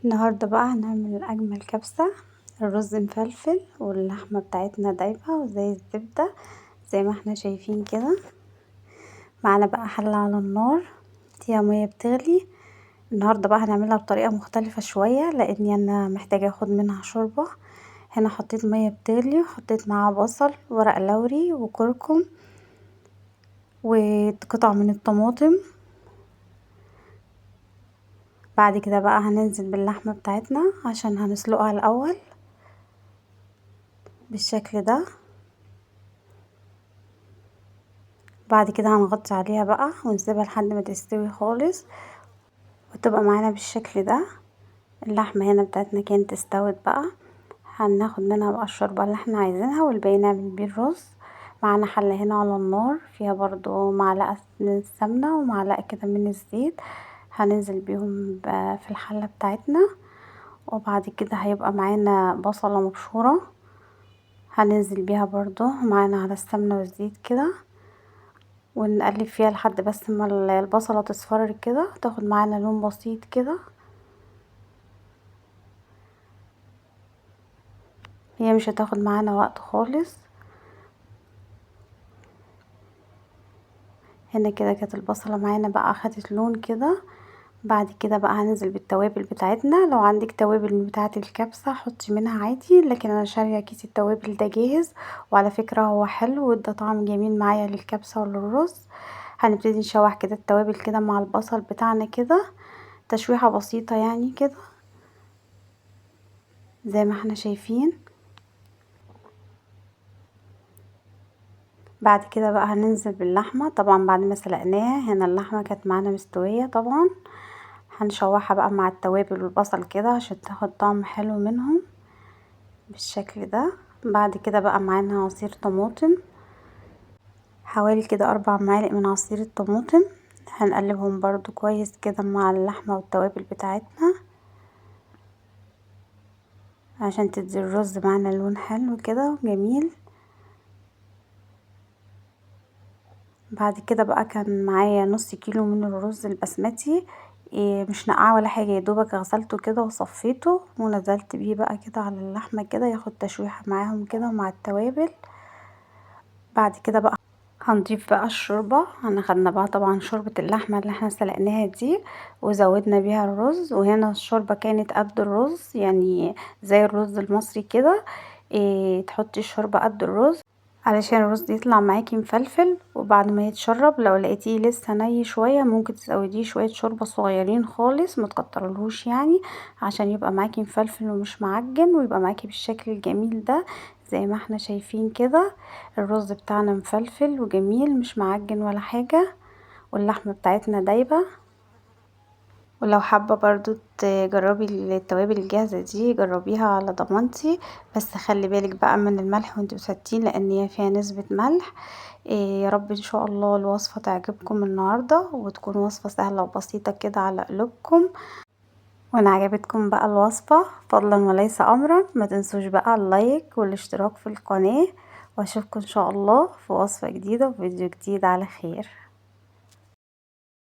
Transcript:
النهاردة بقى هنعمل أجمل كبسة. الرز مفلفل واللحمة بتاعتنا دايبة وزي الزبدة زي ما احنا شايفين كده. معانا بقى حلة على النار فيها مية بتغلي. النهاردة بقى هنعملها بطريقة مختلفة شوية لأني أنا محتاجة أخد منها شوربة. هنا حطيت مية بتغلي وحطيت معاها بصل ورق لوري وكركم وقطع من الطماطم. بعد كده بقى هننزل باللحمة بتاعتنا عشان هنسلقها الأول بالشكل ده. بعد كده هنغطي عليها بقى ونسيبها لحد ما تستوي خالص وتبقى معانا بالشكل ده. اللحمة هنا بتاعتنا كانت استوت بقى. هناخد منها بقى الشوربة اللي احنا عايزينها والباقي نعمل بيه الرز. معانا حلة هنا على النار فيها برضو معلقة من السمنة ومعلقة كده من الزيت. هننزل بيهم في الحلة بتاعتنا. وبعد كده هيبقى معانا بصلة مبشورة هننزل بيها برضو معانا على السمنة والزيت كده ونقلب فيها لحد بس ما البصلة تصفر كده تاخد معانا لون بسيط كده. هي مش هتاخد معانا وقت خالص. هنا كده كانت البصلة معانا بقى اخدت لون كده. بعد كده بقى هننزل بالتوابل بتاعتنا. لو عندك توابل من بتاعه الكبسة حطي منها عادي، لكن انا شاريه كيس التوابل ده جاهز وعلى فكرة هو حلو وادى طعم جميل معايا للكبسة وللرز. هنبتدي نشوح كده التوابل كده مع البصل بتاعنا كده تشويحة بسيطة يعني كده زي ما احنا شايفين. بعد كده بقى هننزل باللحمة طبعا بعد ما سلقناها. هنا اللحمة كانت معانا مستوية طبعا. هنشوحها بقى مع التوابل والبصل كده عشان تاخد طعم حلو منهم بالشكل ده. بعد كده بقى معانا عصير طماطم حوالي كده 4 معالق من عصير الطماطم. هنقلبهم برضو كويس كده مع اللحمة والتوابل بتاعتنا عشان تدي الرز معانا لون حلو كده وجميل. بعد كده بقى كان معايا نص كيلو من الرز البسمتي. مش نقعه ولا حاجه، يا دوبك غسلته كده وصفيته ونزلت بيه بقى كده على اللحمه كده ياخد تشويحه معاهم كده مع التوابل. بعد كده بقى هنضيف بقى الشوربه. خدنا بقى طبعا شوربه اللحمه اللي احنا سلقناها دي وزودنا بيها الرز. وهنا الشوربه كانت قد الرز يعني زي الرز المصري كده. تحطي الشوربه قد الرز علشان الرز يطلع معاكي مفلفل. وبعد ما يتشرب لو لقيتيه لسه ني شويه ممكن تزوديه شويه شوربه صغيرين خالص ما تكترلهوش يعني عشان يبقى معاكي مفلفل ومش معجن ويبقى معاكي بالشكل الجميل ده زي ما احنا شايفين كده. الرز بتاعنا مفلفل وجميل مش معجن ولا حاجه واللحمه بتاعتنا دايبه. ولو حابة برضو تجربي التوابل الجاهزة دي جربيها على ضمانتي، بس خلي بالك بقى من الملح وانتي بتحطيه لان هي فيها نسبة ملح. يا رب ان شاء الله الوصفة تعجبكم النهاردة وتكون وصفة سهلة وبسيطة كده على قلوبكم. وان عجبتكم بقى الوصفة فضلا وليس امرا ما تنسوش بقى اللايك والاشتراك في القناة. واشوفكم ان شاء الله في وصفة جديدة وفيديو جديد على خير.